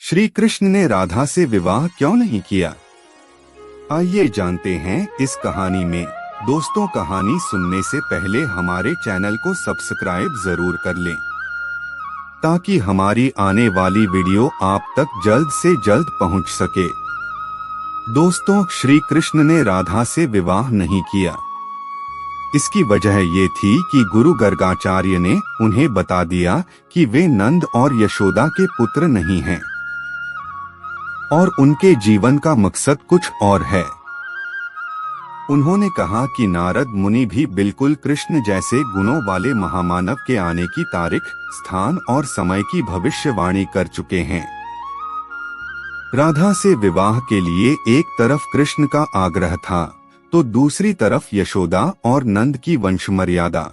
श्री कृष्ण ने राधा से विवाह क्यों नहीं किया? आइए जानते हैं इस कहानी में। दोस्तों, कहानी सुनने से पहले हमारे चैनल को सब्सक्राइब जरूर कर लें ताकि हमारी आने वाली वीडियो आप तक जल्द से जल्द पहुंच सके। दोस्तों, श्री कृष्ण ने राधा से विवाह नहीं किया। इसकी वजह ये थी कि गुरु गर्गाचार्य ने उन्हें बता दिया कि वे नंद और यशोदा के पुत्र नहीं हैं और उनके जीवन का मकसद कुछ और है। उन्होंने कहा कि नारद मुनि भी बिल्कुल कृष्ण जैसे गुणों वाले महामानव के आने की तारीख, स्थान और समय की भविष्यवाणी कर चुके हैं। राधा से विवाह के लिए एक तरफ कृष्ण का आग्रह था तो दूसरी तरफ यशोदा और नंद की वंश मर्यादा।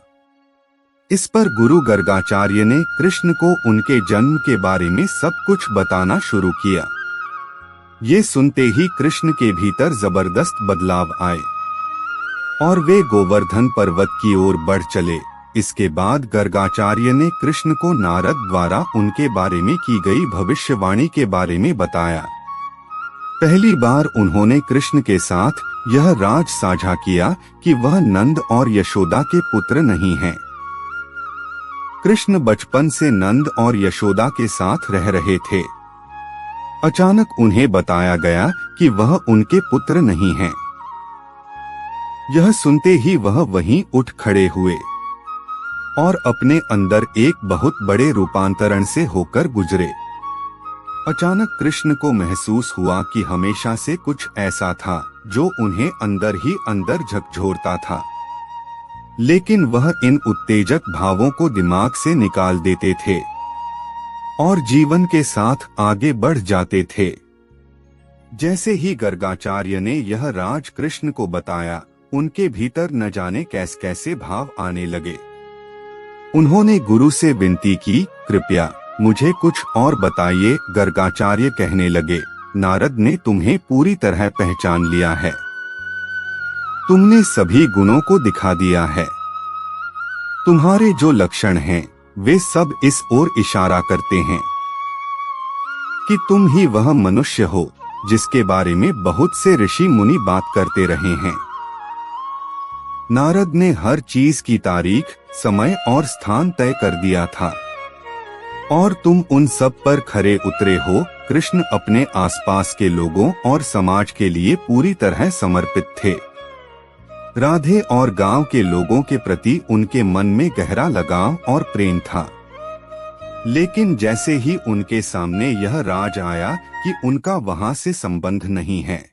इस पर गुरु गर्गाचार्य ने कृष्ण को उनके जन्म के बारे में सब कुछ बताना शुरू किया। ये सुनते ही कृष्ण के भीतर जबरदस्त बदलाव आए और वे गोवर्धन पर्वत की ओर बढ़ चले। इसके बाद गर्गाचार्य ने कृष्ण को नारद द्वारा उनके बारे में की गई भविष्यवाणी के बारे में बताया। पहली बार उन्होंने कृष्ण के साथ यह राज साझा किया कि वह नंद और यशोदा के पुत्र नहीं हैं। कृष्ण बचपन से नंद और यशोदा के साथ रह रहे थे। अचानक उन्हें बताया गया कि वह उनके पुत्र नहीं हैं। यह सुनते ही वह वहीं उठ खड़े हुए और अपने अंदर एक बहुत बड़े रूपांतरण से होकर गुजरे। अचानक कृष्ण को महसूस हुआ कि हमेशा से कुछ ऐसा था जो उन्हें अंदर ही अंदर झकझोरता था, लेकिन वह इन उत्तेजक भावों को दिमाग से निकाल देते थे और जीवन के साथ आगे बढ़ जाते थे। जैसे ही गर्गाचार्य ने यह राज कृष्ण को बताया, उनके भीतर न जाने कैसे कैसे भाव आने लगे। उन्होंने गुरु से विनती की, कृपया मुझे कुछ और बताइए। गर्गाचार्य कहने लगे, नारद ने तुम्हें पूरी तरह पहचान लिया है। तुमने सभी गुणों को दिखा दिया है। तुम्हारे जो लक्षण हैं वे सब इस ओर इशारा करते हैं कि तुम ही वह मनुष्य हो जिसके बारे में बहुत से ऋषि मुनि बात करते रहे हैं। नारद ने हर चीज की तारीख, समय और स्थान तय कर दिया था और तुम उन सब पर खरे उतरे हो। कृष्ण अपने आसपास के लोगों और समाज के लिए पूरी तरह समर्पित थे। राधे और गांव के लोगों के प्रति उनके मन में गहरा लगाव और प्रेम था। लेकिन जैसे ही उनके सामने यह राज आया कि उनका वहां से संबंध नहीं है,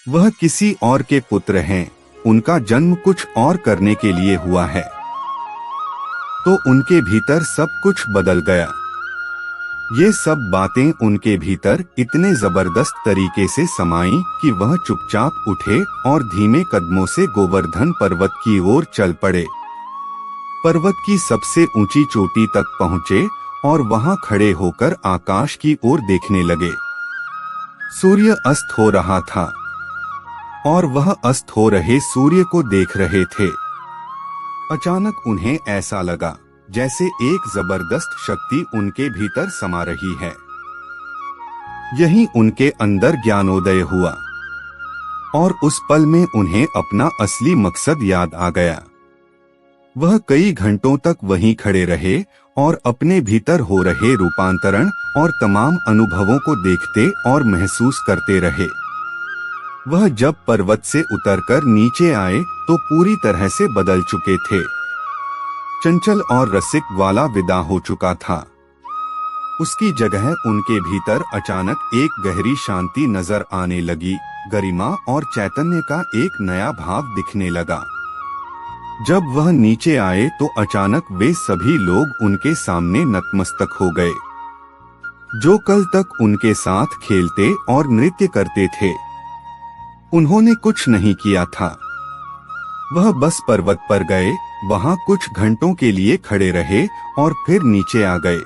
वह किसी और के पुत्र हैं, उनका जन्म कुछ और करने के लिए हुआ है, तो उनके भीतर सब कुछ बदल गया। ये सब बातें उनके भीतर इतने जबरदस्त तरीके से समाईं कि वह चुपचाप उठे और धीमे कदमों से गोवर्धन पर्वत की ओर चल पड़े। पर्वत की सबसे ऊंची चोटी तक पहुँचे और वहां खड़े होकर आकाश की ओर देखने लगे। सूर्य अस्त हो रहा था और वह अस्त हो रहे सूर्य को देख रहे थे। अचानक उन्हें ऐसा लगा जैसे एक जबरदस्त शक्ति उनके भीतर समा रही है। यही उनके अंदर ज्ञानोदय हुआ और उस पल में उन्हें अपना असली मकसद याद आ गया। वह कई घंटों तक वहीं खड़े रहे और अपने भीतर हो रहे रूपांतरण और तमाम अनुभवों को देखते और महसूस करते रहे। वह जब पर्वत से उतरकर नीचे आए तो पूरी तरह से बदल चुके थे। चंचल और रसिक वाला विदा हो चुका था। उसकी जगह उनके भीतर अचानक एक गहरी शांति नजर आने लगी। गरिमा और चैतन्य का एक नया भाव दिखने लगा। जब वह नीचे आए तो अचानक वे सभी लोग उनके सामने नतमस्तक हो गए, जो कल तक उनके साथ खेलते और नृत्य करते थे। उन्होंने कुछ नहीं किया था, वह बस पर्वत पर गए, वहां कुछ घंटों के लिए खड़े रहे और फिर नीचे आ गए।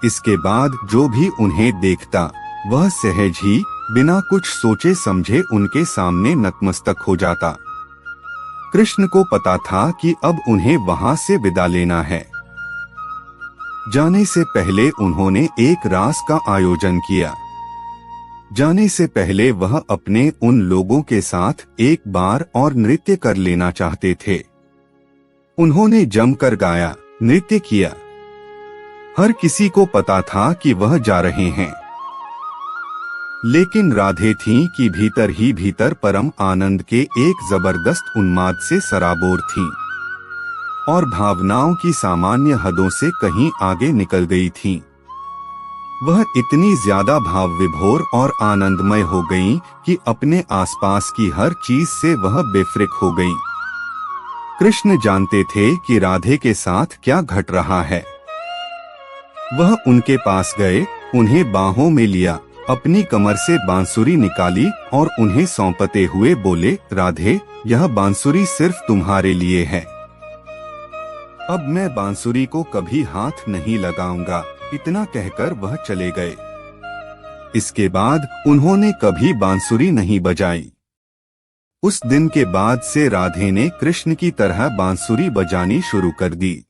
इसके बाद जो भी उन्हें देखता वह सहज ही बिना कुछ सोचे समझे उनके सामने नतमस्तक हो जाता। कृष्ण को पता था कि अब उन्हें वहां से विदा लेना है। जाने से पहले उन्होंने एक रास का आयोजन किया। जाने से पहले वह अपने उन लोगों के साथ एक बार और नृत्य कर लेना चाहते थे। उन्होंने जमकर गाया, नृत्य किया। हर किसी को पता था कि वह जा रहे हैं, लेकिन राधे थीं कि भीतर ही भीतर परम आनंद के एक जबरदस्त उन्माद से सराबोर थीं और भावनाओं की सामान्य हदों से कहीं आगे निकल गई थीं। वह इतनी ज्यादा भाव विभोर और आनंदमय हो गईं कि अपने आसपास की हर चीज से वह बेफिक्र हो गईं। कृष्ण जानते थे कि राधे के साथ क्या घट रहा है। वह उनके पास गए, उन्हें बाहों में लिया, अपनी कमर से बांसुरी निकाली और उन्हें सौंपते हुए बोले, राधे, यह बांसुरी सिर्फ तुम्हारे लिए है। अब मैं बांसुरी को कभी हाथ नहीं लगाऊंगा। इतना कहकर वह चले गए। इसके बाद उन्होंने कभी बांसुरी नहीं बजाई। उस दिन के बाद से राधे ने कृष्ण की तरह बांसुरी बजानी शुरू कर दी।